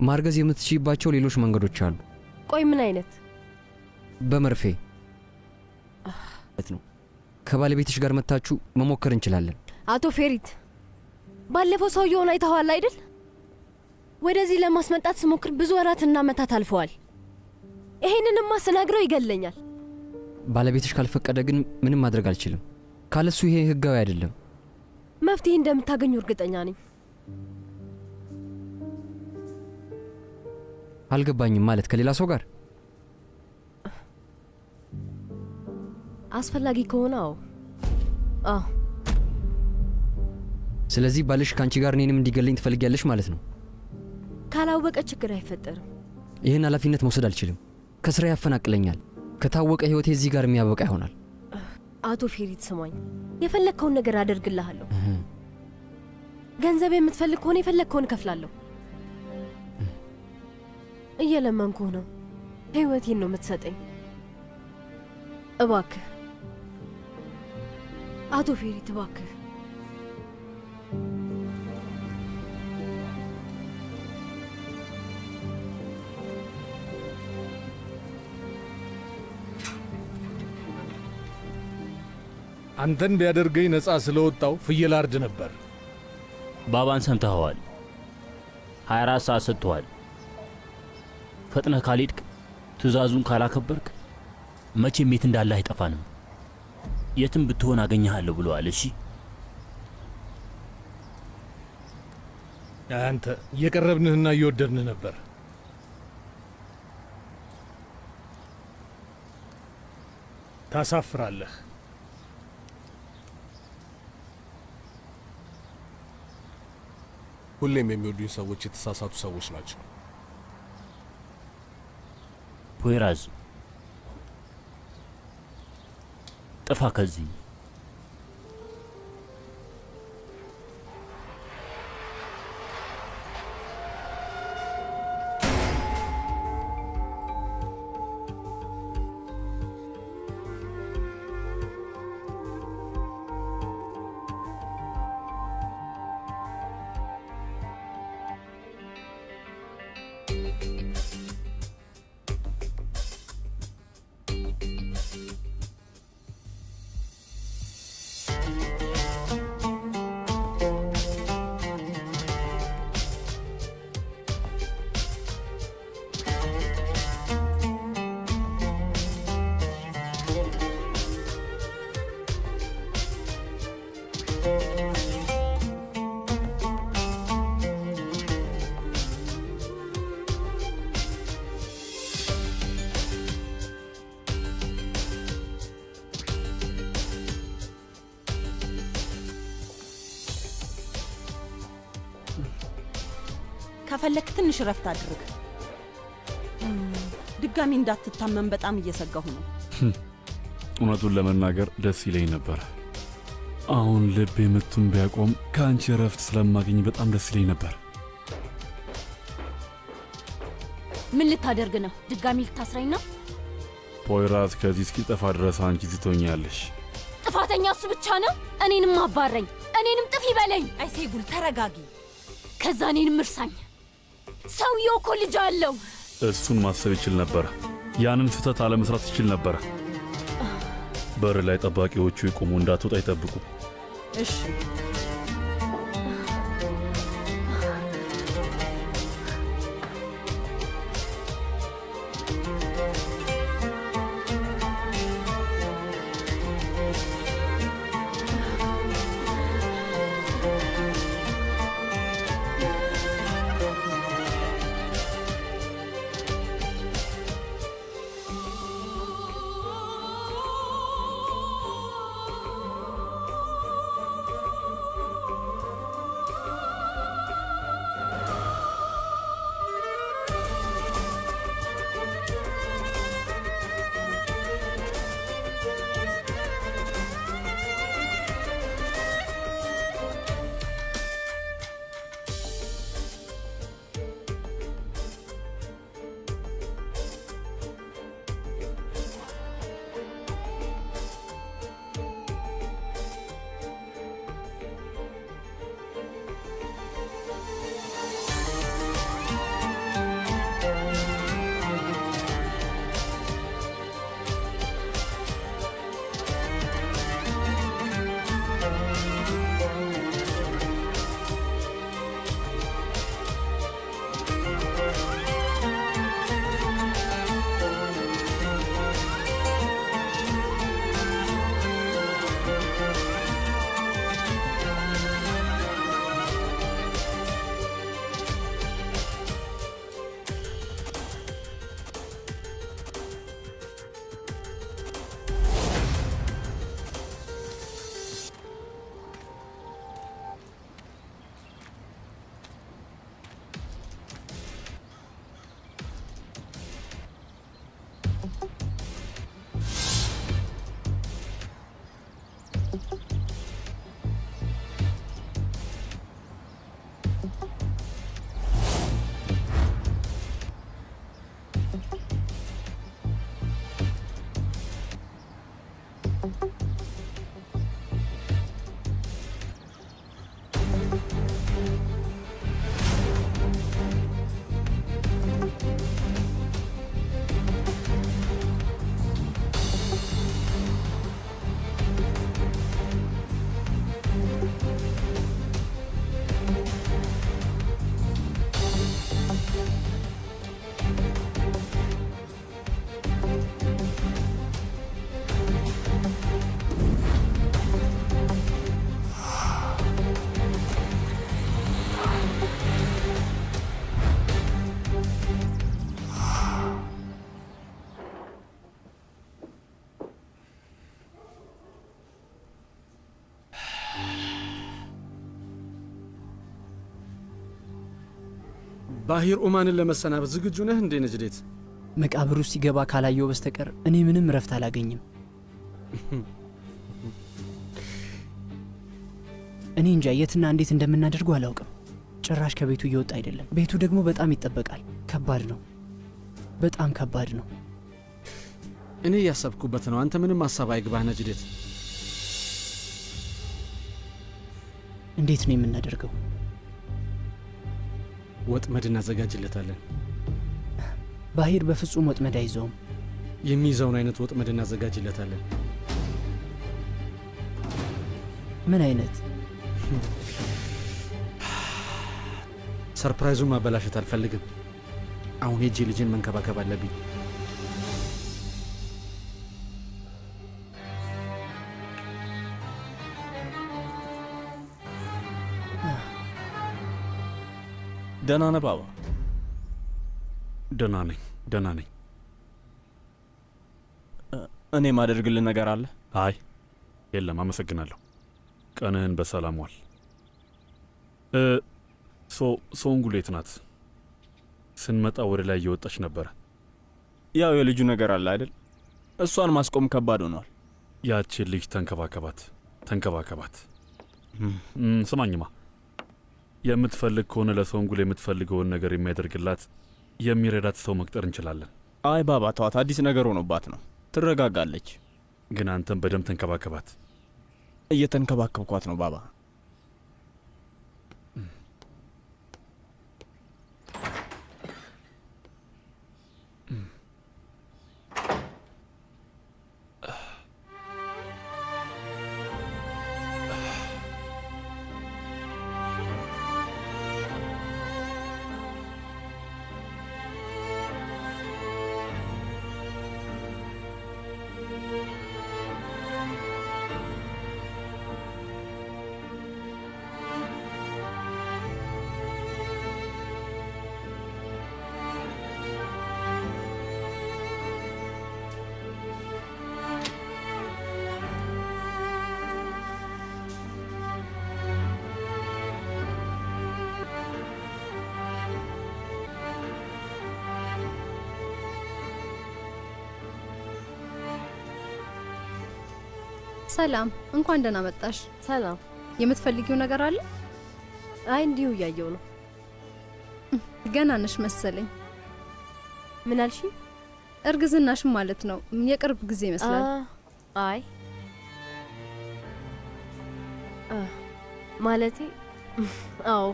ማርገዝ የምትችይባቸው ሌሎች መንገዶች አሉ። ቆይ ምን አይነት? በመርፌ ነው። ከባለቤትሽ ጋር መታችሁ መሞከር እንችላለን። አቶ ፌሪት ባለፈው ሰውየውን አይተዋል አይደል? ወደዚህ ለማስመጣት ስሞክር ብዙ ወራትና ዓመታት አልፈዋል። ይሄንንማ ስነግረው ይገለኛል። ባለቤትሽ ካልፈቀደ ግን ምንም ማድረግ አልችልም። ካለሱ ይሄ ህጋዊ አይደለም። መፍትሄ እንደምታገኙ እርግጠኛ ነኝ። አልገባኝም። ማለት ከሌላ ሰው ጋር አስፈላጊ ከሆነ አዎ። ስለዚህ ባልሽ ካንቺ ጋር እኔንም እንዲገለኝ ትፈልጊያለሽ ማለት ነው? ካላወቀ ችግር አይፈጠርም። ይህን ኃላፊነት መውሰድ አልችልም። ከስራ ያፈናቅለኛል። ከታወቀ ህይወቴ እዚህ ጋር የሚያበቃ ይሆናል። አቶ ፌሪት ስማኝ፣ የፈለግከውን ነገር አደርግልሃለሁ። ገንዘብ የምትፈልግ ከሆነ የፈለግከውን እከፍላለሁ። እየለመንኩህ ነው። ህይወቴን ነው የምትሰጠኝ። እባክህ አቶ ፌሪት እባክህ። አንተን ቢያደርገኝ ነፃ ስለወጣው ፍየል አርድ ነበር። ባባን ሰምተኸዋል። 24 ሰዓት ሰጥቷል። ፈጥነህ ካልሄድክ፣ ትእዛዙን ካላከበርክ መቼም የት እንዳለህ አይጠፋንም። የትም ብትሆን አገኘሃለሁ ብለዋል። እሺ አንተ እየቀረብንህና እየወደድንህ ነበር። ታሳፍራለህ። ሁሌም የሚወዱኝ ሰዎች የተሳሳቱ ሰዎች ናቸው። ፖይራዝ ጥፋ ከዚህ። ከፈለክ ትንሽ ረፍት አድርግ። ድጋሚ እንዳትታመም በጣም እየሰጋሁ ነው። እውነቱን ለመናገር ደስ ይለኝ ነበር። አሁን ልቤ ምቱን ቢያቆም ከአንቺ ረፍት ስለማገኝ በጣም ደስ ይለኝ ነበር። ምን ልታደርግ ነው? ድጋሚ ልታስረኝ ነው? ፖይራዝ ከዚህ እስኪጠፋ ድረስ አንቺ ትቶኛለሽ። ጥፋተኛ እሱ ብቻ ነው። እኔንም አባረኝ፣ እኔንም ጥፊ በለኝ። አይሴጉል ተረጋጊ። ከዛ እኔንም እርሳኝ። ሰውየው እኮ ልጅ አለው። እሱን ማሰብ ይችል ነበር። ያንን ስህተት አለመስራት ይችል ነበር። በር ላይ ጠባቂዎቹ ይቆሙ፣ እንዳትወጣ ይጠብቁ። እሺ ባሂር ኡማንን ለመሰናበት ዝግጁ ነህ እንዴ ነጅዴት? መቃብሩ ሲገባ ካላየው በስተቀር እኔ ምንም ረፍት አላገኝም። እኔ እንጃ የትና እንዴት እንደምናደርገው አላውቅም። ጭራሽ ከቤቱ እየወጣ አይደለም። ቤቱ ደግሞ በጣም ይጠበቃል። ከባድ ነው፣ በጣም ከባድ ነው። እኔ እያሰብኩበት ነው። አንተ ምንም ሀሳብ አይግባህ ነጅዴት። እንዴት ነው የምናደርገው? ወጥመድ እናዘጋጅለታለን። ባሂር በፍጹም ወጥመድ አይዘውም። የሚይዘውን አይነት ወጥመድ እናዘጋጅለታለን። ምን አይነት? ሰርፕራይዙን ማበላሸት አልፈልግም። አሁን ሄጄ ልጅን መንከባከብ አለብኝ። ደህና ነህ ባባ? ደህና ነኝ፣ ደህና ነኝ። እኔ ማደርግልን ነገር አለ? አይ የለም፣ አመሰግናለሁ። ቀንህን በሰላም ዋል። ሶንጉሌት ናት። ስንመጣ ወደ ላይ እየወጣች ነበረ። ያው የልጁ ነገር አለ አይደል? እሷን ማስቆም ከባድ ሆኗል። ያችን ልጅ ተንከባከባት፣ ተንከባከባት። ስማኝማ፣ የምትፈልግ ከሆነ ለሶንጉል የምትፈልገውን ነገር የሚያደርግላት የሚረዳት ሰው መቅጠር እንችላለን። አይ ባባ ተዋት፣ አዲስ ነገር ሆኖባት ነው። ትረጋጋለች። ግን አንተም በደንብ ተንከባከባት። እየተንከባከብኳት ነው ባባ። ሰላም፣ እንኳን ደህና መጣሽ። ሰላም። የምትፈልጊው ነገር አለ? አይ እንዲሁ እያየው ነው። ገና ነሽ መሰለኝ። ምን አልሽ? እርግዝናሽም ማለት ነው። የቅርብ ጊዜ ይመስላል። አይ ማለቴ አዎ።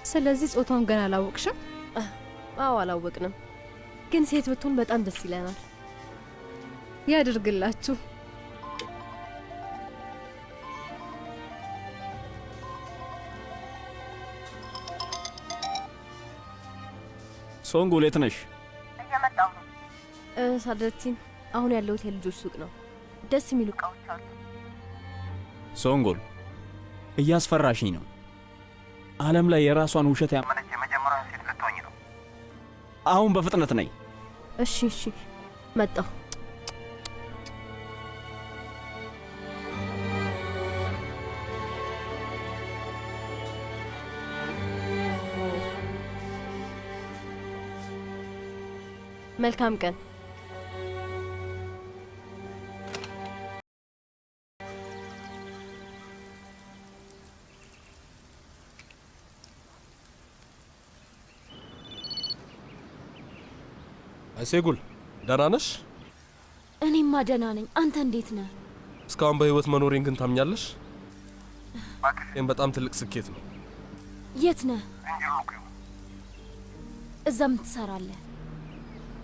ስለዚህ ጾታውን ገና አላወቅሽም? አዎ አላወቅንም፣ ግን ሴት ብትሆን በጣም ደስ ይለናል። ያድርግላችሁ። ሶንጉል የት ነሽ? እየመጣሁ ነው። ሳደቲን፣ አሁን ያለሁት የልጆች ሱቅ ነው። ደስ የሚሉ እቃዎች አሉ። ሶንጉል እያስፈራሽኝ ነው። ዓለም ላይ የራሷን ውሸት ያመነች የመጀመሪያው ሴት ልትሆኝ ነው። አሁን በፍጥነት ነይ። እሺ እሺ፣ መጣሁ። መልካም ቀን። አይሴጉል ደህና ነሽ? እኔማ ደህና ነኝ። አንተ እንዴት ነህ? እስካሁን በህይወት መኖሬን ግን ታምኛለሽ? ይህም በጣም ትልቅ ስኬት ነው። የት ነህ? እዛ ምን ትሰራለህ?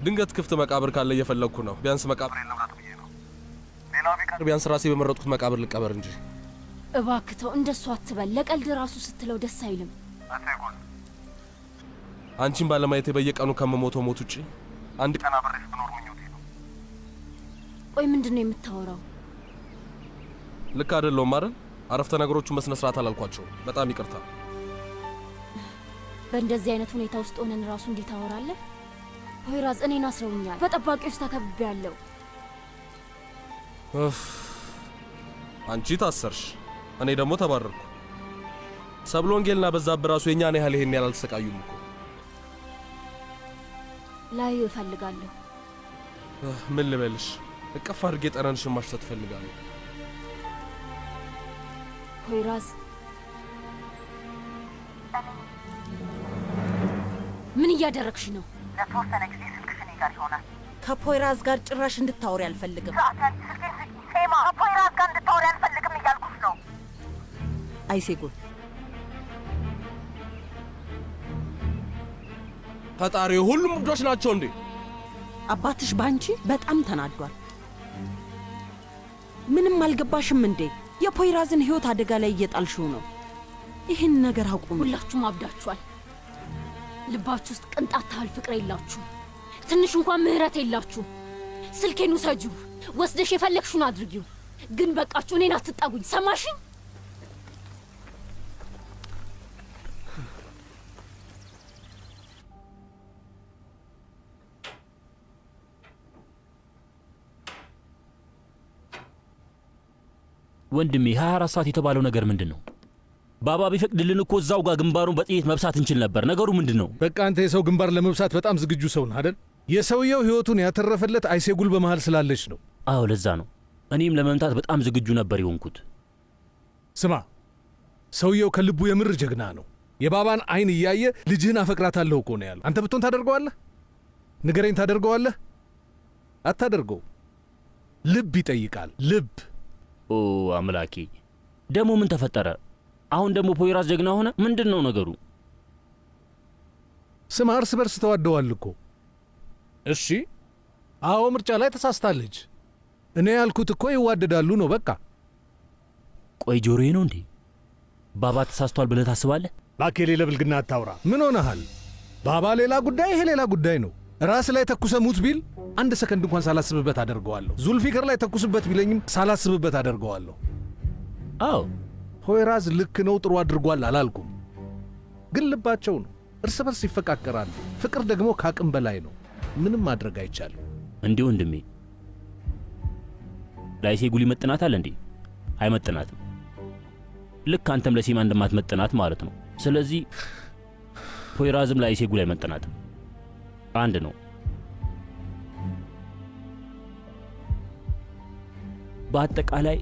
ድንገት ክፍት መቃብር ካለ እየፈለግኩ ነው። ቢያንስ መቃብር የለምራት ብዬ ነው። ሌላው ቢቀር ቢያንስ ራሴ በመረጥኩት መቃብር ልቀበር እንጂ። እባክተው፣ እንደሱ አትበል። ለቀልድ ራሱ ስትለው ደስ አይልም። አንቺን ባለማየቴ በየቀኑ ከመሞተው ሞት ውጪ አንድ ቀን አብሬሽ ብኖር ምኞቴ ነው። ቆይ ምንድን ነው የምታወራው? ልክ አይደለሁም አይደል? አረፍተ ነገሮቹን በስነ ስርዓት አላልኳቸውም። በጣም ይቅርታ። በእንደዚህ አይነት ሁኔታ ውስጥ ሆነን ራሱ እንዴት ታወራለህ? ሆይራዝ፣ እኔን አስረውኛል። በጠባቂዎች ተከብቤያለሁ። አንቺ ታሰርሽ፣ እኔ ደግሞ ተባረርኩ። ሰብለ ወንጌልና በዛብህ ራሱ የኛን ያህል ይሄን ያህል አልተሰቃዩም እኮ። ላይ እፈልጋለሁ። ምን ልበልሽ? እቅፍ አድርጌ ጠረንሽን ማሽተት እፈልጋለሁ። ፖይራዝ ምን እያደረግሽ ነው? ለተወሰነ ጊዜ ስልክሽ እኔ ጋር ይሆናል። ከፖይራዝ ጋር ጭራሽ እንድታወሪ አልፈልግም። ሴማ ከፖይራዝ ጋር እንድታወሪ አልፈልግም እያልኩሽ ነው። አይሴጉል ፈጣሪ ሁሉም እብዶች ናቸው እንዴ? አባትሽ ባንቺ በጣም ተናዷል። ምንም አልገባሽም እንዴ? የፖይራዝን ህይወት አደጋ ላይ እየጣልሽው ነው። ይህን ነገር አቁሙ። ሁላችሁም አብዳችኋል። ልባችሁ ውስጥ ቅንጣት ታህል ፍቅር የላችሁ። ትንሽ እንኳን ምህረት የላችሁ። ስልኬን ውሰጂው፣ ወስደሽ የፈለግሽውን አድርጊው። ግን በቃችሁ፣ እኔን አትጣጉኝ። ሰማሽኝ? ወንድሜ 24 ሰዓት የተባለው ነገር ምንድን ነው? ባባ ቢፈቅድልን እኮ እዛው ጋር ግንባሩን በጥይት መብሳት እንችል ነበር። ነገሩ ምንድን ነው? በቃ አንተ የሰው ግንባር ለመብሳት በጣም ዝግጁ ሰው ነህ አይደል? የሰውየው ህይወቱን ያተረፈለት አይሴጉል በመሃል ስላለች ነው። አዎ ለዛ ነው። እኔም ለመምታት በጣም ዝግጁ ነበር የሆንኩት። ስማ፣ ሰውየው ከልቡ የምር ጀግና ነው። የባባን አይን እያየ ልጅህን አፈቅራታለሁ እኮ ነው ያለው። አንተ ብትሆን ታደርገዋለህ? ንገረኝ፣ ታደርገዋለህ? አታደርገው። ልብ ይጠይቃል፣ ልብ። ኦ አምላኬ፣ ደግሞ ምን ተፈጠረ? አሁን ደግሞ ፖይራዝ ጀግና ሆነ? ምንድን ነው ነገሩ? ስማ፣ እርስ በርስ ተዋደዋል እኮ። እሺ፣ አዎ፣ ምርጫ ላይ ተሳስታለች። እኔ ያልኩት እኮ ይዋደዳሉ ነው በቃ። ቆይ ጆሮዬ ነው እንዴ? ባባ ተሳስቷል ብለህ ታስባለህ? ባኬ፣ ሌላ ብልግና አታውራ። ምን ሆነሃል? ባባ ሌላ ጉዳይ፣ ይሄ ሌላ ጉዳይ ነው። ራስ ላይ ተኩሰ ሙት ቢል አንድ ሰከንድ እንኳን ሳላስብበት አደርገዋለሁ። ዙልፊከር ላይ ተኩስበት ቢለኝም ሳላስብበት አደርገዋለሁ። አዎ ፖይራዝ ልክ ነው፣ ጥሩ አድርጓል አላልኩም። ግን ልባቸው ነው፣ እርስ በርስ ይፈቃቀራሉ። ፍቅር ደግሞ ከአቅም በላይ ነው። ምንም ማድረግ አይቻልም። እንዴ ወንድሜ፣ ለአይሴጉል ይመጥናታል እንዴ? አይመጥናትም። ልክ አንተም ለሴማ እንደማትመጥናት ማለት ነው። ስለዚህ ፖይራዝም ለአይሴጉል አይመጥናትም። አንድ ነው። በአጠቃላይ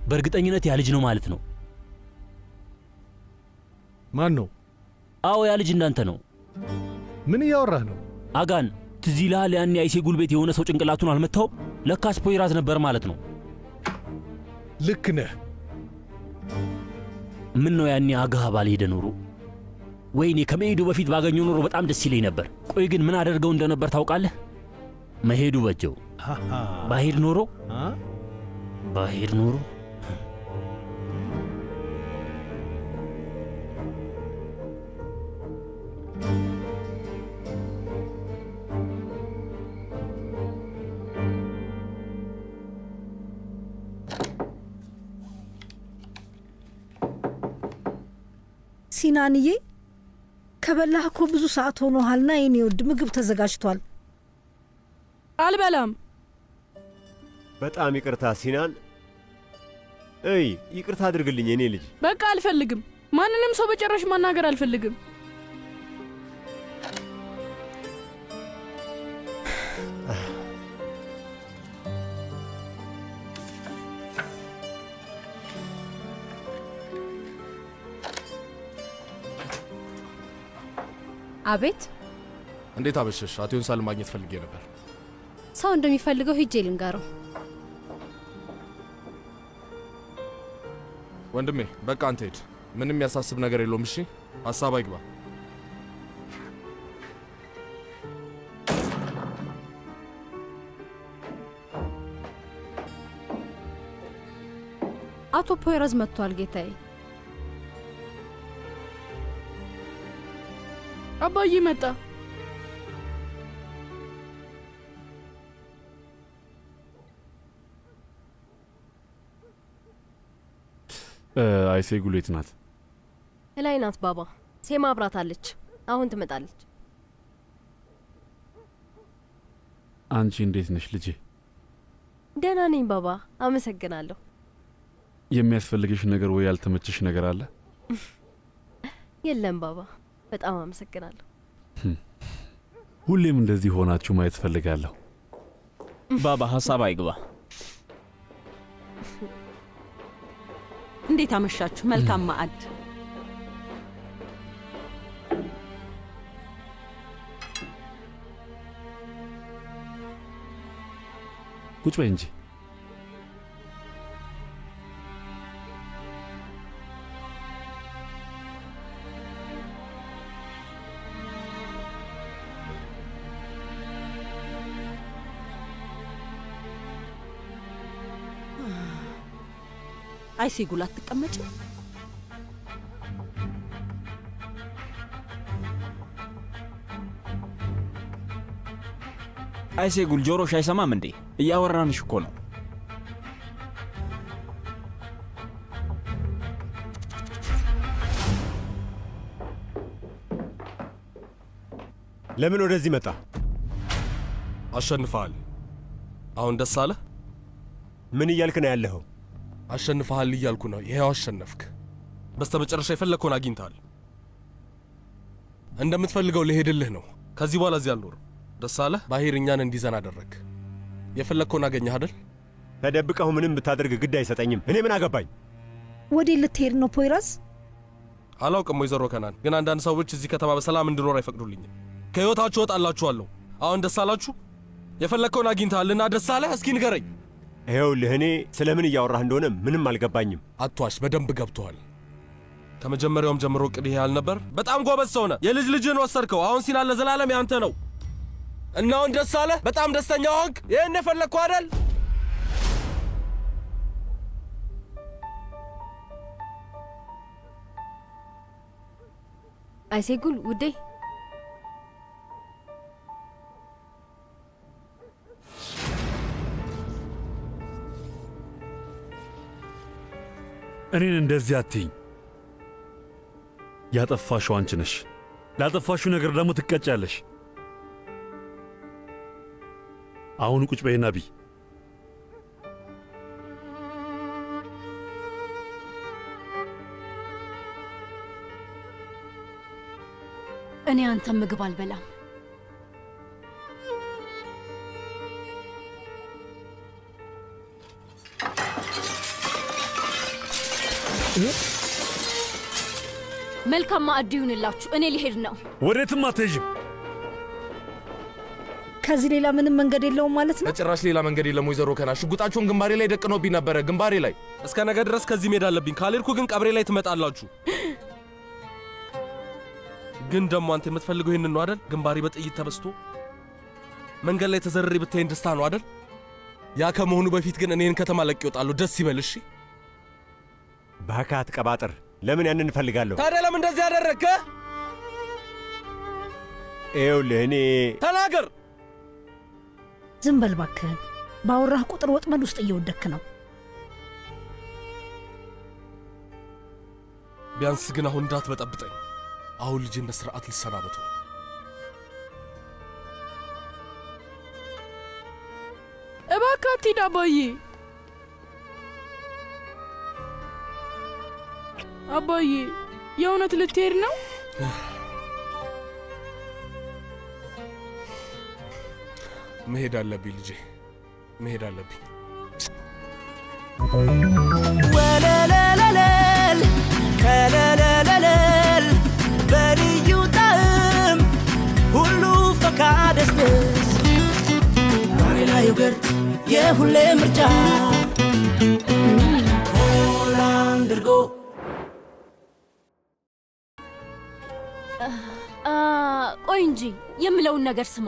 በእርግጠኝነት ያ ልጅ ነው ማለት ነው። ማን ነው? አዎ ያ ልጅ እንዳንተ ነው። ምን እያወራህ ነው? አጋን፣ ትዝ ይልሃል? ያኔ አይሴጉል ቤት የሆነ ሰው ጭንቅላቱን አልመታውም? ለካስ ፖይራዝ ነበር ማለት ነው። ልክ ነህ። ምን ነው ያኔ አጋህ ባልሄደ ኖሮ፣ ወይኔ ከመሄዱ በፊት ባገኘው ኖሮ በጣም ደስ ይለኝ ነበር። ቆይ ግን ምን አደርገው እንደነበር ታውቃለህ? መሄዱ በጀው። ባሄድ ኖሮ ሲናንዬ፣ ከበላህ እኮ ብዙ ሰዓት ሆኖሃልና የኔ ውድ ምግብ ተዘጋጅቷል። አልበላም። በጣም ይቅርታ ሲናን። ይቅርታ አድርግልኝ የኔ ልጅ። በቃ አልፈልግም። ማንንም ሰው በጭራሽ ማናገር አልፈልግም። አቤት። እንዴት አመሸሽ? አቶ ዮንሳልን ማግኘት ፈልጌ ነበር። ሰው እንደሚፈልገው ሂጄ ልንገረው። ወንድሜ በቃ አንተ ሂድ። ምንም የሚያሳስብ ነገር የለውም። እሺ፣ ሀሳብ አይግባ። አቶ ፖይራዝ መጥቷል ጌታዬ። አባዬ መጣ። አይሴጉል የት ናት? እላይ ናት ባባ። ሴማ አብራታለች። አሁን ትመጣለች። አንቺ እንዴት ነሽ ልጄ? ደህና ነኝ ባባ፣ አመሰግናለሁ። የሚያስፈልግሽ ነገር ወይ ያልተመቸሽ ነገር አለ? የለም ባባ፣ በጣም አመሰግናለሁ። ሁሌም እንደዚህ ሆናችሁ ማየት ፈልጋለሁ። ባባ ሀሳብ አይግባ። እንዴት አመሻችሁ? መልካም ማዕድ። ቁጭ በይ እንጂ። አይሴጉል አትቀመጭም? አይሴጉል ጆሮሽ አይሰማም እንዴ? እያወራንሽ እኮ ነው። ለምን ወደዚህ መጣ? አሸንፈሃል። አሁን ደስ አለ? ምን እያልክ ነው ያለኸው? አሸንፈሃል እያልኩ ነው። ይሄው አሸነፍክ። በስተመጨረሻ የፈለግከውን አግኝተሃል። እንደምትፈልገው ልሄድልህ ነው። ከዚህ በኋላ እዚህ አልኖርም። ደስ አለ? ባሂር እኛን እንዲዘን አደረግ። የፈለግከውን አገኘህ አይደል? ተደብቀሁ ምንም ብታደርግ ግድ አይሰጠኝም። እኔ ምን አገባኝ? ወዴት ልትሄድ ነው ፖይራዝ? አላውቅም ወይዘሮ ከናን፣ ግን አንዳንድ ሰዎች እዚህ ከተማ በሰላም እንድኖር አይፈቅዱልኝም። ከህይወታችሁ እወጣላችኋለሁ። አሁን ደስ አላችሁ? የፈለግከውን አግኝተሃልና ደስ አለ? እስኪ ንገረኝ። ይኸውልህ እኔ ስለምን እያወራህ እንደሆነ ምንም አልገባኝም። አትዋሽ፣ በደንብ ገብቶሃል። ከመጀመሪያውም ጀምሮ እቅድ ይሄ አልነበር? በጣም ጎበዝ ሰው ነህ። የልጅ ልጅህን ወሰድከው። አሁን ሲናን ለዘላለም ያንተ ነው እና አሁን ደስ አለ? በጣም ደስተኛ ሆንክ? ይህን የፈለግከው አይደል? አይሴጉል ውዴ፣ እኔን እንደዚህ አትይኝ። ያጠፋሽው አንቺ ነሽ። ላጠፋሽው ነገር ደግሞ ትቀጫለሽ። አሁን ቁጭ በይና ቢ። እኔ አንተን ምግብ አልበላም። መልካም ማዕድ ይሁንላችሁ። እኔ ሊሄድ ነው። ወዴትም አትሄጂም። ከዚህ ሌላ ምንም መንገድ የለውም ማለት ነው? በጭራሽ ሌላ መንገድ የለም ወይዘሮ ከና። ሽጉጣችሁን ግንባሬ ላይ ደቅኖብኝ ነበረ፣ ግንባሬ ላይ። እስከ ነገ ድረስ ከዚህ መሄድ አለብኝ። ካልሄድኩ ግን ቀብሬ ላይ ትመጣላችሁ። ግን ደግሞ አንተ የምትፈልገው ይህንን ነው አይደል? ግንባሬ በጥይት ተበስቶ መንገድ ላይ ተዘርሬ ብታይን ደስታ ነው አይደል? ያ ከመሆኑ በፊት ግን እኔን ከተማ ለቅ ይወጣሉ። ደስ ይበልሽ። ባካት ቀባጥር። ለምን ያንን እንፈልጋለሁ? ታዲያ ለምን እንደዚህ ያደረግከ? ይኸውልህ እኔ ተናገር። ዝም በል እባክህን። ባወራህ ቁጥር ወጥመድ ውስጥ እየወደክ ነው። ቢያንስ ግን አሁን እንዳትበጠብጠኝ። አሁን ልጄን በስርዓት ልሰናበተው። እባክህ አትሂድ አባዬ። አባዬ የእውነት ልትሄድ ነው? መሄድ አለብኝ ልጄ፣ መሄድ አለብኝ። ወለለለለል ከለለለለል በልዩ ጣዕም ሁሉ ፈካ ደስደስ ቫኒላ ዮገርት የሁሌ ምርጫ ሆላንድ እርጎ። ቆይ እንጂ የምለውን ነገር ስማ።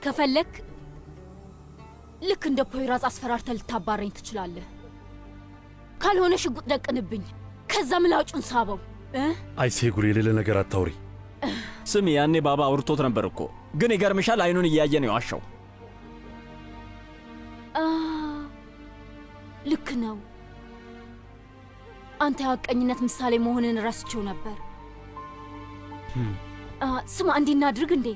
ከፈለክ ልክ እንደ ፖይራዝ አስፈራርተህ ልታባረኝ ትችላለህ። ካልሆነ ሽጉጥ ደቅንብኝ፣ ከዛ ምላጩን ሳበው። አይሴጉል፣ የሌለ ነገር አታውሪ። ስሚ፣ ያኔ ባባ አውርቶት ነበር እኮ፣ ግን ይገርምሻል፣ አይኑን እያየ ነው የዋሻው። ልክ ነው። አንተ የሐቀኝነት ምሳሌ መሆንን ረስቼው ነበር። ስማ፣ እንዲህ እናድርግ እንዴ?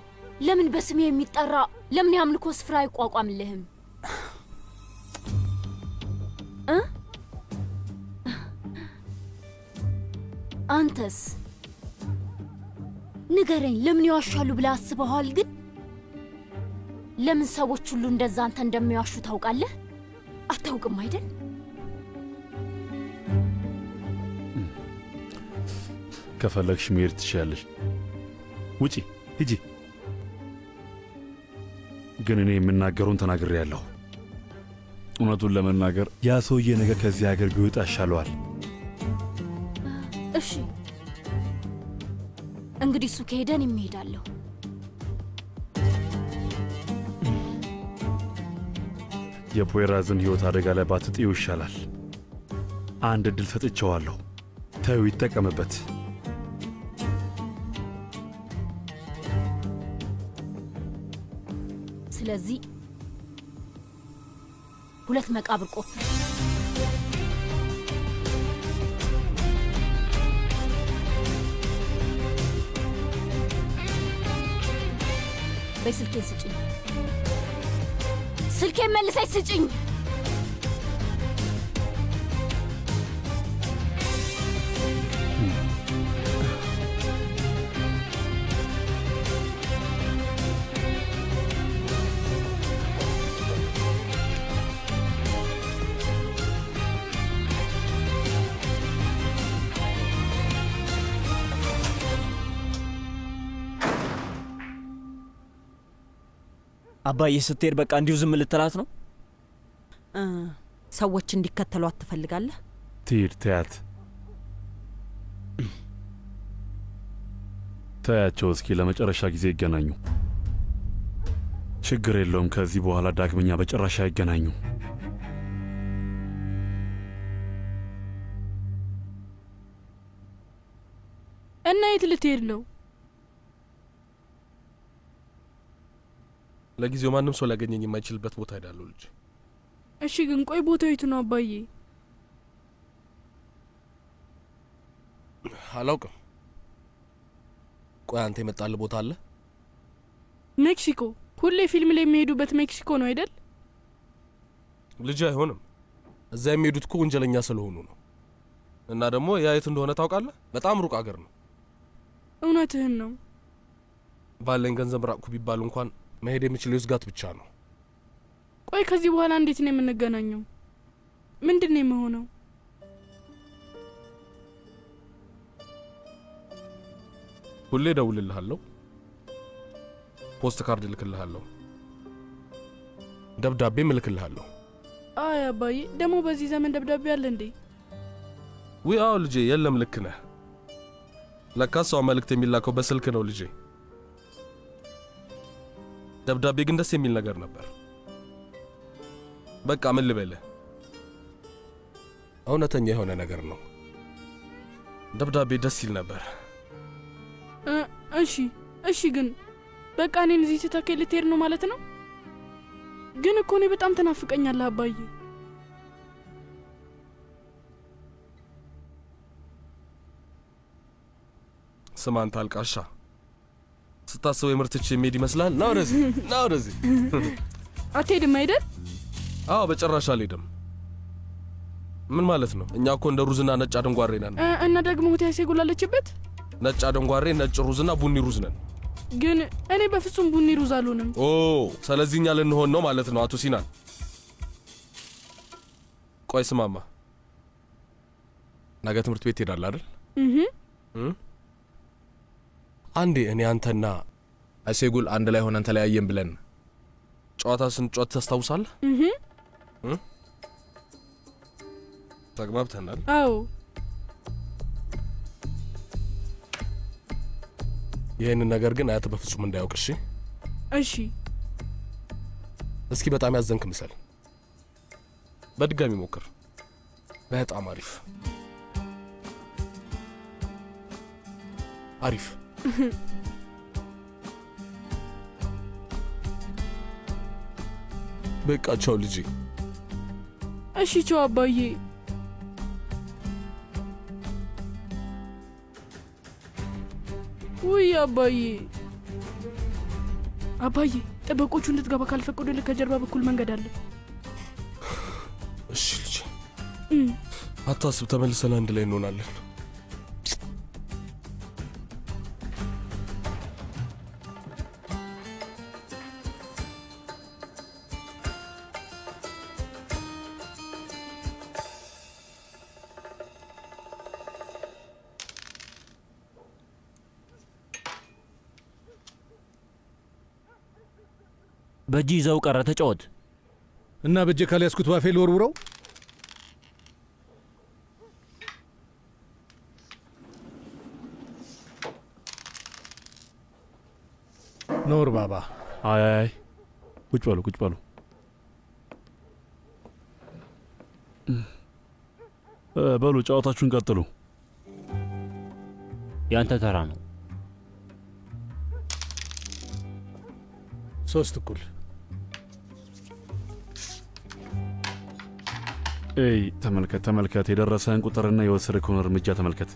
ለምን በስሜ የሚጠራ ለምን የአምልኮ ስፍራ አይቋቋምልህም? አንተስ ንገረኝ፣ ለምን ይዋሻሉ ብለህ አስበዋል? ግን ለምን ሰዎች ሁሉ እንደዛ አንተ እንደሚዋሹ ታውቃለህ? አታውቅም አይደል? ከፈለግሽ መሄድ ትችያለሽ። ውጪ ሂጂ። ግን እኔ የምናገሩን ተናግሬያለሁ። እውነቱን ለመናገር ያ ሰውዬ ነገ ከዚህ ሀገር ቢወጣ ይሻለዋል። እሺ እንግዲህ እሱ ከሄደን የሚሄዳለሁ። የፖይራዝን ሕይወት አደጋ ላይ ባትጥዩ ይሻላል። አንድ ዕድል ሰጥቼዋለሁ። ተዩ፣ ይጠቀምበት። ስለዚህ 2 መቃብር ቆፍር። በስልኬን ስጭኝ። ስልኬን መልሰሽ ስጭኝ። አባዬ ስትሄድ በቃ እንዲሁ ዝም ልትላት ነው? ሰዎች እንዲከተሏት ትፈልጋለህ? ትሂድ፣ ተያት። ተያቸው እስኪ ለመጨረሻ ጊዜ ይገናኙ። ችግር የለውም። ከዚህ በኋላ ዳግመኛ በጭራሽ አይገናኙ። እና የት ልትሄድ ነው? ለጊዜው ማንም ሰው ሊያገኘኝ የማይችልበት ቦታ ሄዳለሁ ልጅ። እሺ ግን ቆይ ቦታው የቱ ነው አባዬ? አላውቅም። ቆይ አንተ የመጣልህ ቦታ አለ? ሜክሲኮ። ሁሌ ፊልም ላይ የሚሄዱበት ሜክሲኮ ነው አይደል? ልጅ አይሆንም። እዛ የሚሄዱት እኮ ወንጀለኛ ስለሆኑ ነው። እና ደግሞ ያ የት እንደሆነ ታውቃለህ? በጣም ሩቅ አገር ነው። እውነትህን ነው። ባለኝ ገንዘብ ራቅኩ ቢባል እንኳን መሄድ የምችለው ይዝጋት ብቻ ነው። ቆይ ከዚህ በኋላ እንዴት ነው የምንገናኘው? ምንድን ነው የምሆነው? ሁሌ እደውልልሃለሁ፣ ፖስት ካርድ እልክልሃለሁ፣ ደብዳቤም እልክልሃለሁ። አይ አባዬ፣ ደግሞ በዚህ ዘመን ደብዳቤ አለ እንዴ? ውይ አዎ ልጄ፣ የለም ልክ ነህ። ለካስ ሰው መልእክት የሚላከው በስልክ ነው ልጄ። ደብዳቤ ግን ደስ የሚል ነገር ነበር። በቃ ምን ልበልህ፣ እውነተኛ የሆነ ነገር ነው። ደብዳቤ ደስ ይል ነበር። እሺ ግን በቃ እኔን እዚህ ትተከኝ ልትሄድ ነው ማለት ነው? ግን እኮ እኔ በጣም ትናፍቀኛለህ አባዬ። ስማ አንተ አልቃሻ፣ ስታስበው የምርትች የሚሄድ ይመስላል? ና ወደዚህ፣ ና ወደዚህ። አትሄድም አይደል? አዎ በጭራሽ አልሄድም። ምን ማለት ነው? እኛ እኮ እንደ ሩዝና ነጭ አደንጓሬ ነን። እና ደግሞ ሆቴል ጎላለችበት ነጭ አደንጓሬ፣ ነጭ ሩዝና ቡኒ ሩዝ ነን። ግን እኔ በፍጹም ቡኒ ሩዝ አልሆንም። ኦ ስለዚህ እኛ ልንሆን ነው ማለት ነው አቶ ሲናን። ቆይ ስማማ፣ ነገ ትምህርት ቤት ትሄዳለህ አይደል? አንዴ እኔ አንተና አይሴጉል አንድ ላይ ሆነን ተለያየን ብለን ጨዋታ ስንጫወት ታስታውሳለህ? ተግባብተናል? አዎ። ይህንን ነገር ግን አያት በፍጹም እንዳያውቅ እሺ? እሺ። እስኪ በጣም ያዘንክ ምሰል በድጋሚ ሞክር። በጣም አሪፍ አሪፍ። በቃ ቻው ልጄ። እሺ ቻው አባዬ። ውይ አባዬ። አባዬ ጠበቆቹ እንድትገባ ካልፈቀዱልህ ከጀርባ በኩል መንገድ አለ። እሺ ልጄ አታስብ፣ ተመልሰን አንድ ላይ እንሆናለን። በእጅ ይዘው ቀረ። ተጫወት እና በእጄ ካልያዝኩት ባፌ ልወርውረው? ኖር ባባ። አይ ቁጭ በሉ ቁጭ በሉ። በሉ ጨዋታችሁን ቀጥሉ። ያንተ ተራ ነው። 3 እኩል። ኤይ ተመልከት ተመልከት፣ የደረሰህን ቁጥርና የወሰድከውን እርምጃ ተመልከት።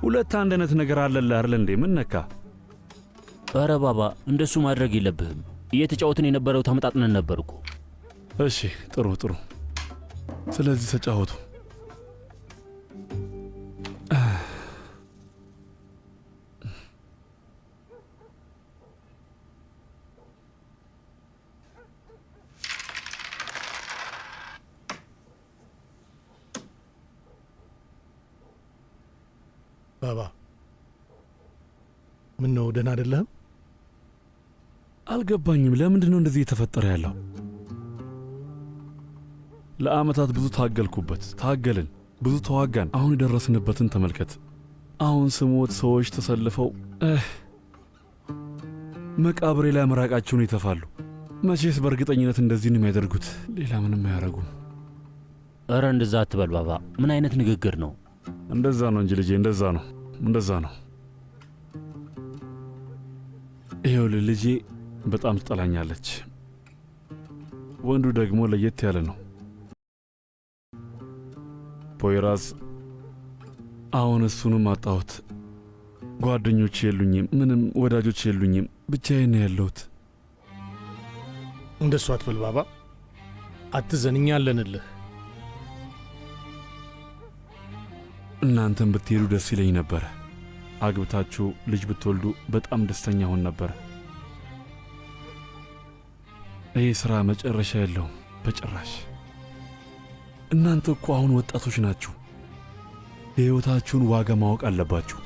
ሁለት አንድ አይነት ነገር አለልህ አይደል እንዴ? ምን ነካ? ኧረ ባባ እንደሱ ማድረግ የለብህም። እየተጫወትን የነበረው ተመጣጥነን ነበር እኮ። እሺ ጥሩ ጥሩ። ስለዚህ ተጫወቱ። ባባ ምን ነው ደህና አይደለህም? አልገባኝም። ለምንድን ነው እንደዚህ የተፈጠረ ያለው? ለዓመታት ብዙ ታገልኩበት፣ ታገልን፣ ብዙ ተዋጋን። አሁን የደረስንበትን ተመልከት። አሁን ስሞት ሰዎች ተሰልፈው መቃብሬ ላይ መራቃቸውን ይተፋሉ። መቼስ በእርግጠኝነት እንደዚህ ነው የሚያደርጉት፣ ሌላ ምንም አያደርጉም። ኧረ እንደዛ አትበል ባባ። ምን አይነት ንግግር ነው? እንደዛ ነው እንጂ ልጄ፣ እንደዛ ነው፣ እንደዛ ነው። ይኸውልህ ልጄ በጣም ትጠላኛለች። ወንዱ ደግሞ ለየት ያለ ነው። ፖይራዝ አሁን እሱንም አጣሁት። ጓደኞች የሉኝም፣ ምንም ወዳጆች የሉኝም። ብቻዬን ነው ያለሁት። እንደሱ አትበል ባባ፣ አትዘን፣ እኛ አለንልህ። እናንተም ብትሄዱ ደስ ይለኝ ነበረ። አግብታችሁ ልጅ ብትወልዱ በጣም ደስተኛ ሆን ነበረ። ይህ ሥራ መጨረሻ የለውም በጭራሽ። እናንተ እኮ አሁን ወጣቶች ናችሁ። የሕይወታችሁን ዋጋ ማወቅ አለባችሁ።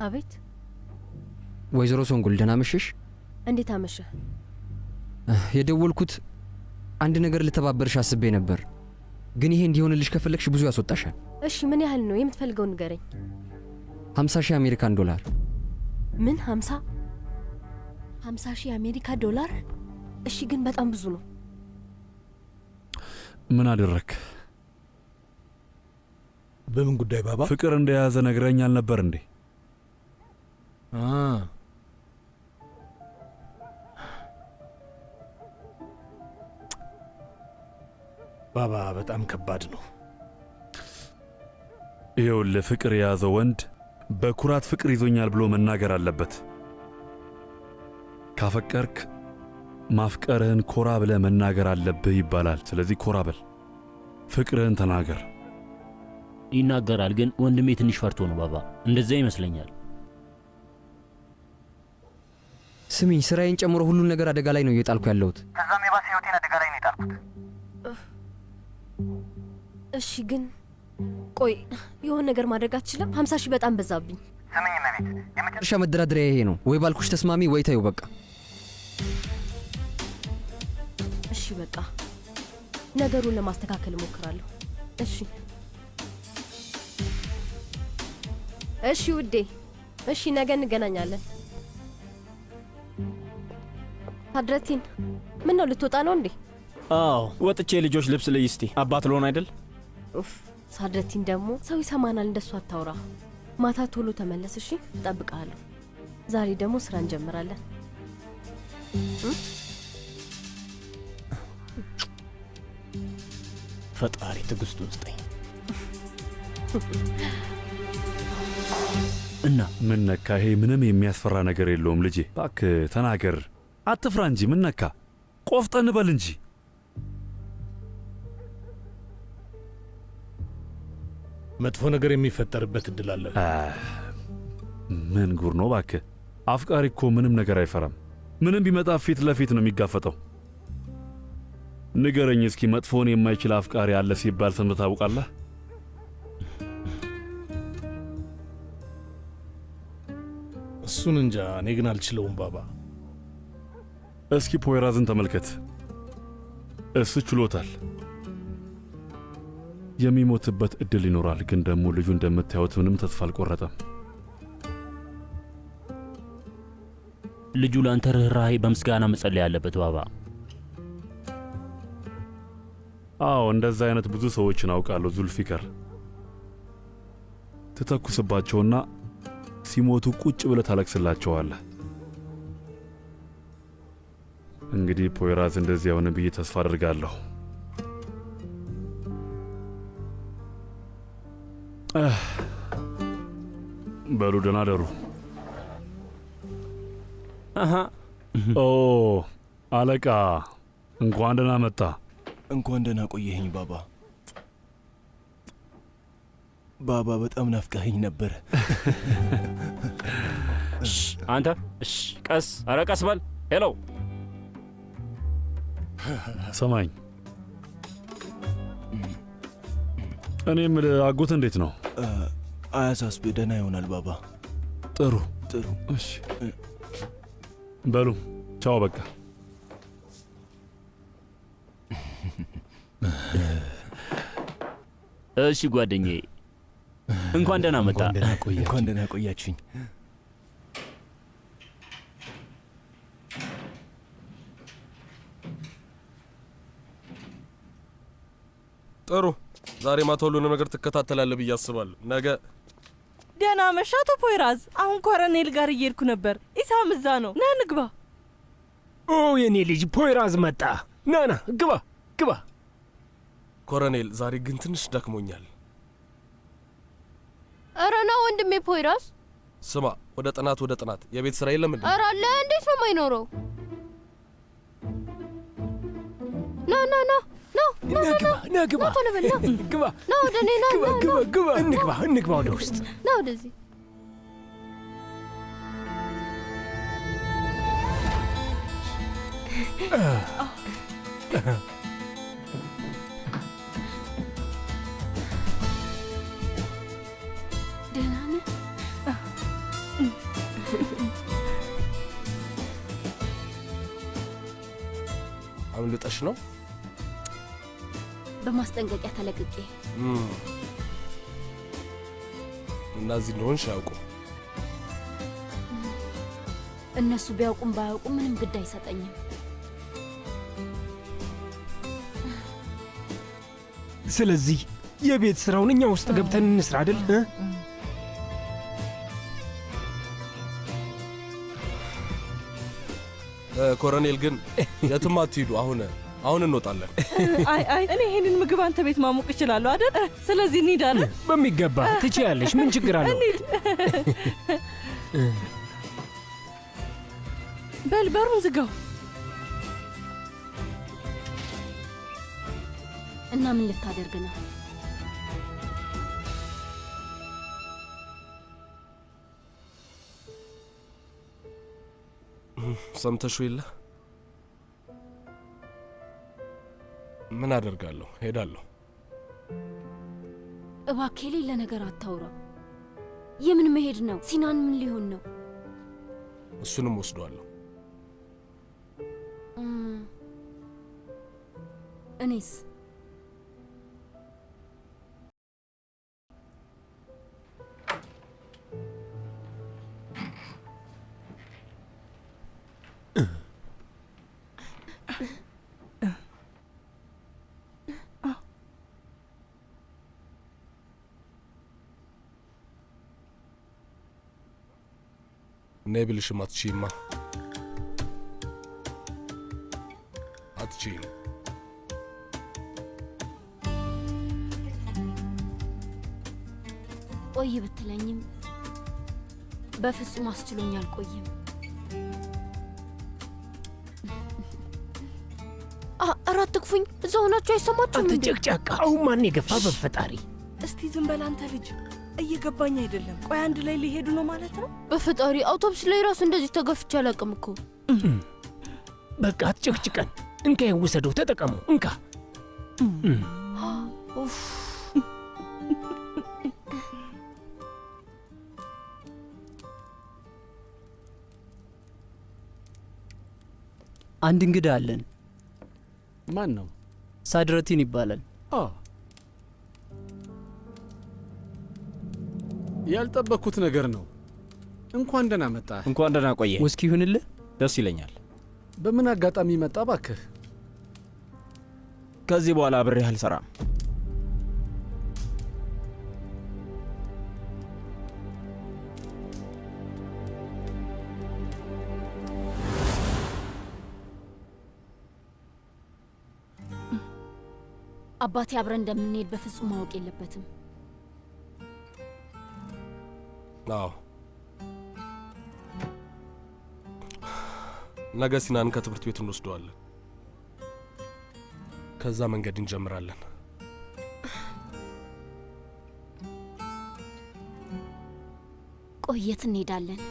አቤት። ወይዘሮ ሶንጉል ደህና መሸሽ? እንዴት አመሸህ? የደወልኩት አንድ ነገር ልተባበርሽ አስቤ ነበር፣ ግን ይሄ እንዲሆንልሽ ከፈለግሽ ብዙ ያስወጣሻል። እሺ ምን ያህል ነው የምትፈልገው? ንገረኝ። 50,000 አሜሪካን ዶላር። ምን 50,000 አሜሪካ ዶላር? እሺ ግን በጣም ብዙ ነው። ምን አደረክ? በምን ጉዳይ ባባ? ፍቅር እንደያዘ ነግረኝ አልነበር እንዴ? ባባ በጣም ከባድ ነው። ይኸውልህ ፍቅር የያዘው ወንድ በኩራት ፍቅር ይዞኛል ብሎ መናገር አለበት። ካፈቀርክ ማፍቀርህን ኮራ ብለህ መናገር አለብህ ይባላል። ስለዚህ ኮራ በል፣ ፍቅርህን ተናገር። ይናገራል፣ ግን ወንድሜ ትንሽ ፈርቶ ነው ባባ። እንደዛ ይመስለኛል። ስሚኝ፣ ስራዬን ጨምሮ ሁሉን ነገር አደጋ ላይ ነው እየጣልኩ ያለሁት። ከዛም የባሰ ህይወቴን አደጋ ላይ ነው የጣልኩት። እሺ ግን ቆይ የሆነ ነገር ማድረግ አትችልም? 50,000 በጣም በዛብኝ። ስምኝ እመቤት፣ የመጨረሻ መደራደሪያ ይሄ ነው። ወይ ባልኩሽ ተስማሚ፣ ወይ ተይው በቃ። እሺ በቃ ነገሩን ለማስተካከል እሞክራለሁ። እሺ እሺ ውዴ፣ እሺ ነገ እንገናኛለን። ታድረቲን ምን ነው ልትወጣ ነው እንዴ? አዎ ወጥቼ ልጆች ልብስ ልይ እስቲ። አባት ልሆን አይደል? ኡፍ ሳድረቲን ደግሞ ሰው ይሰማናል። እንደሱ አታውራ። ማታ ቶሎ ተመለስ እሺ? እጠብቅሃለሁ። ዛሬ ደግሞ ስራ እንጀምራለን። ፈጣሪ ትዕግስቱን ስጠኝ። እና ምን ነካ? ይሄ ምንም የሚያስፈራ ነገር የለውም ልጄ። እባክህ ተናገር፣ አትፍራ እንጂ። ምን ነካ? ቆፍጠን በል እንጂ። መጥፎ ነገር የሚፈጠርበት እድል አለ። ምን ጉር ነው እባክህ። አፍቃሪ እኮ ምንም ነገር አይፈራም። ምንም ቢመጣ ፊት ለፊት ነው የሚጋፈጠው። ንገረኝ እስኪ መጥፎን የማይችል አፍቃሪ አለ ሲባል ሰምተህ ታውቃለህ? እሱን እንጃ፣ እኔ ግን አልችለውም ባባ። እስኪ ፖይራዝን ተመልከት። እሱ ችሎታል። የሚሞትበት እድል ይኖራል፣ ግን ደግሞ ልጁ እንደምታዩት ምንም ተስፋ አልቆረጠም። ልጁ ለአንተ ርኅራኄ በምስጋና መጸለይ ያለበት ባባ። አዎ እንደዛ አይነት ብዙ ሰዎችን አውቃለሁ ዙልፊከር። ትተኩስባቸውና ሲሞቱ ቁጭ ብለህ ታለቅስላቸዋለህ። እንግዲህ ፖይራዝ እንደዚህ ያውን ብዬ ተስፋ አድርጋለሁ። በሉ ደህና ደሩ። ኦ አለቃ፣ እንኳን ደህና መጣ። እንኳን ደህና ቆየኸኝ ባባ። ባባ በጣም ናፍቀኸኝ ነበር። አንተ ቀስ፣ ኧረ ቀስ በል። ሄሎ ሰማኝ። እኔ የምልህ አጎት እንዴት ነው? አያሳስብህ፣ ደህና ይሆናል ባባ። ጥሩ ጥሩ። እሺ በሉ ቻው በቃ። እሺ ጓደኛዬ፣ እንኳን ደህና መጣ። እንኳን ደህና ቆያችሁኝ። ጥሩ። ዛሬ ማታ ሁሉንም ነገር ትከታተላለህ ብዬ አስባለሁ። ነገ ደህና መሻ አቶ ፖይራዝ። አሁን ኮረኔል ጋር እየሄድኩ ነበር። ኢሳም እዛ ነው። ና ንግባ። ኦ የኔ ልጅ ፖይራዝ መጣ። ና ና ግባ ግባ። ኮረኔል፣ ዛሬ ግን ትንሽ ደክሞኛል። ኧረ ና ወንድሜ ፖይራዝ። ስማ፣ ወደ ጥናት የቤት ስራ የለም እንዴ? ኧረ አለ። እንዴት ነው የማይኖረው? ና ና ና ና ግባ ግባ። ና ወደ እኔ ና ግባ። እንግባ ወደ ውስጥ ና ወደዚህ። ደህና ነህ? አምልጠሽ ነው? በማስጠንቀቂያ ተለቅቄ እና እዚህ እንደሆንሽ አያውቁም። እነሱ ቢያውቁም ባያውቁም ምንም ግድ አይሰጠኝም። ስለዚህ የቤት ስራውን እኛ ውስጥ ገብተን እንስራ አይደል? ኮሎኔል ግን የትም አትሂዱ። አሁን እንወጣለን። አይ እኔ ይሄንን ምግብ አንተ ቤት ማሞቅ እችላለሁ አይደል? ስለዚህ እንሂዳለን። በሚገባ ትችያለሽ። ምን ችግር አለው? በል በሩን ዝጋው። እና ምን ልታደርግ ነው? ሰምተሽው የለ? ምን አደርጋለሁ? ሄዳለሁ። እባክህ የሌለ ነገር አታውራ። የምን መሄድ ነው? ሲናን ምን ሊሆን ነው? እሱንም ወስደዋለሁ። እኔስ? ነይ ብልሽም አትችይማ። አትችይም። ቆይ ብትለኝም በፍጹም አስችሎኝ አልቆይም። አራት ትክፉኝ። እዛ ሆናችሁ አይሰማችሁም? አንተ ጨቅጫቃ! አሁን ማን የገፋ? በፈጣሪ እስቲ ዝም በል አንተ ልጅ። እየገባኝ አይደለም። ቆይ አንድ ላይ ሊሄዱ ነው ማለት ነው? በፈጣሪ አውቶቡስ ላይ ራሱ እንደዚህ ተገፍቼ አላውቅም እኮ። በቃ አትጨቅጭቀን። እንካ ውሰደው፣ ተጠቀሙ። እንካ። አንድ እንግዳ አለን። ማን ነው? ሳድረቲን ይባላል። ያልጠበቅኩት ነገር ነው። እንኳን ደህና መጣ። እንኳን ደህና ቆየ። ውስኪ ይሁንልህ። ደስ ይለኛል። በምን አጋጣሚ መጣ ባክህ? ከዚህ በኋላ አብሬህ አልሰራም። አባቴ አብረን እንደምንሄድ በፍጹም ማወቅ የለበትም። አዎ፣ ነገ ሲናን ከትምህርት ቤት እንወስደዋለን። ከዛ መንገድ እንጀምራለን። ቆየት እንሄዳለን።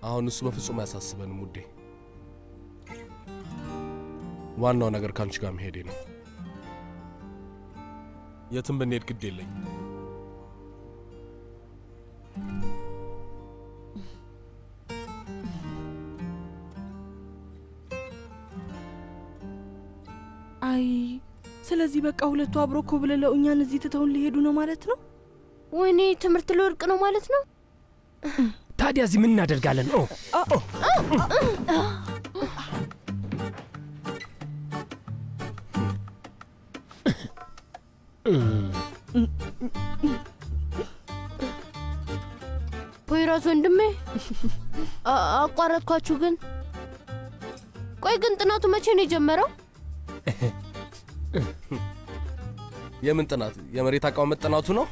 አሁን እሱ በፍጹም አያሳስበንም ውዴ። ዋናው ነገር ካንቺ ጋር መሄዴ ነው። የትም ብንሄድ ግድ የለኝ። አይ ስለዚህ በቃ ሁለቱ አብሮ ኮብልለው እኛን እዚህ ትተውን ሊሄዱ ነው ማለት ነው? ወይኔ ትምህርት ልወርቅ ነው ማለት ነው? ታዲያ እዚህ ምን እናደርጋለን? ፖይራዝ ወንድሜ፣ አቋረጥኳችሁ ግን። ቆይ ግን ጥናቱ መቼ ነው የጀመረው? የምን ጥናት? የመሬት አቀማመጥ ጥናቱ ነው።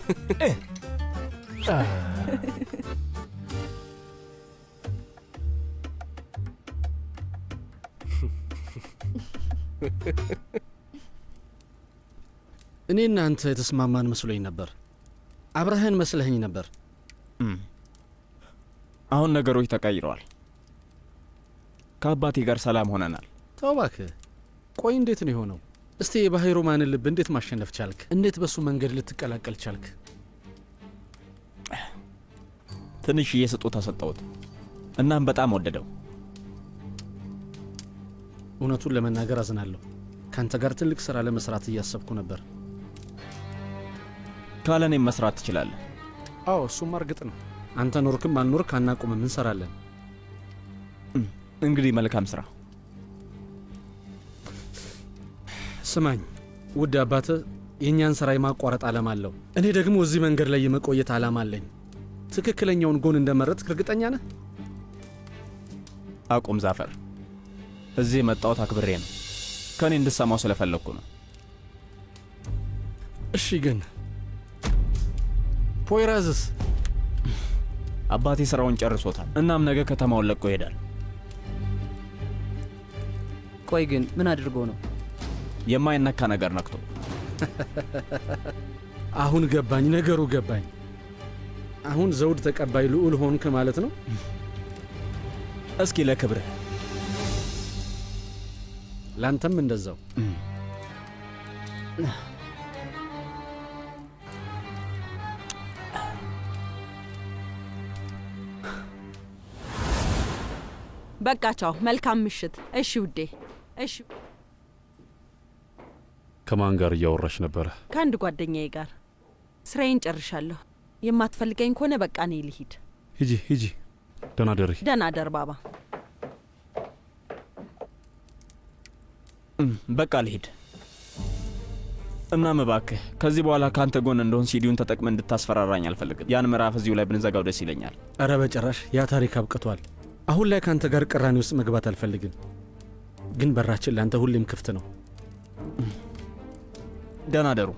እኔ እናንተ የተስማማን መስሎኝ ነበር። አብረህን መስለኸኝ ነበር። አሁን ነገሮች ተቀይረዋል። ከአባቴ ጋር ሰላም ሆነናል። ተው እባክህ። ቆይ እንዴት ነው የሆነው? እስቲ የባህሩማንን ልብ እንዴት ማሸነፍ ቻልክ? እንዴት በሱ መንገድ ልትቀላቀል ቻልክ? ትንሽዬ ስጦታ ሰጠሁት፣ እናም በጣም ወደደው። እውነቱን ለመናገር አዝናለሁ። ካንተ ጋር ትልቅ ሥራ ለመስራት እያሰብኩ ነበር። ካለ እኔም መስራት ትችላለህ። አዎ እሱም እርግጥ ነው። አንተ ኖርክም አልኖርክ አናቁምም፣ እንሰራለን። እንግዲህ መልካም ሥራ። ስማኝ ውድ አባትህ የእኛን ሥራ የማቋረጥ ዓላማ አለው። እኔ ደግሞ እዚህ መንገድ ላይ የመቆየት ዓላማ አለኝ። ትክክለኛውን ጎን እንደመረጥክ እርግጠኛ ነህ? አቁም ዛፈር። እዚህ የመጣሁት አክብሬ ነው። ከእኔ እንድሰማው ስለፈለግኩ ነው። እሺ ግን ፖይራዝስ? አባቴ ሥራውን ጨርሶታል። እናም ነገ ከተማውን ለቆ ይሄዳል። ቆይ ግን ምን አድርጎ ነው? የማይነካ ነገር ነክቶ። አሁን ገባኝ፣ ነገሩ ገባኝ። አሁን ዘውድ ተቀባይ ልዑል ሆንክ ማለት ነው? እስኪ ለክብርህ። ላንተም እንደዛው። በቃ ቻው፣ መልካም ምሽት። እሺ ውዴ። እሺ። ከማን ጋር እያወራሽ ነበረ? ከአንድ ጓደኛዬ ጋር። ስራዬን ጨርሻለሁ። የማትፈልገኝ ከሆነ በቃ እኔ ልሂድ። ሂጂ ሂጂ። ደህና ደሪ። ደህና ደር ባባ። በቃ ልሂድ። እናም እባክህ ከዚህ በኋላ ከአንተ ጎን እንደሆን ሲዲውን ተጠቅመህ እንድታስፈራራኝ አልፈልግም። ያን ምዕራፍ እዚሁ ላይ ብንዘጋው ደስ ይለኛል። እረ በጭራሽ፣ ያ ታሪክ አብቅቷል። አሁን ላይ ከአንተ ጋር ቅራኔ ውስጥ መግባት አልፈልግም። ግን በራችን ለአንተ ሁሌም ክፍት ነው። ደህና ደሩ።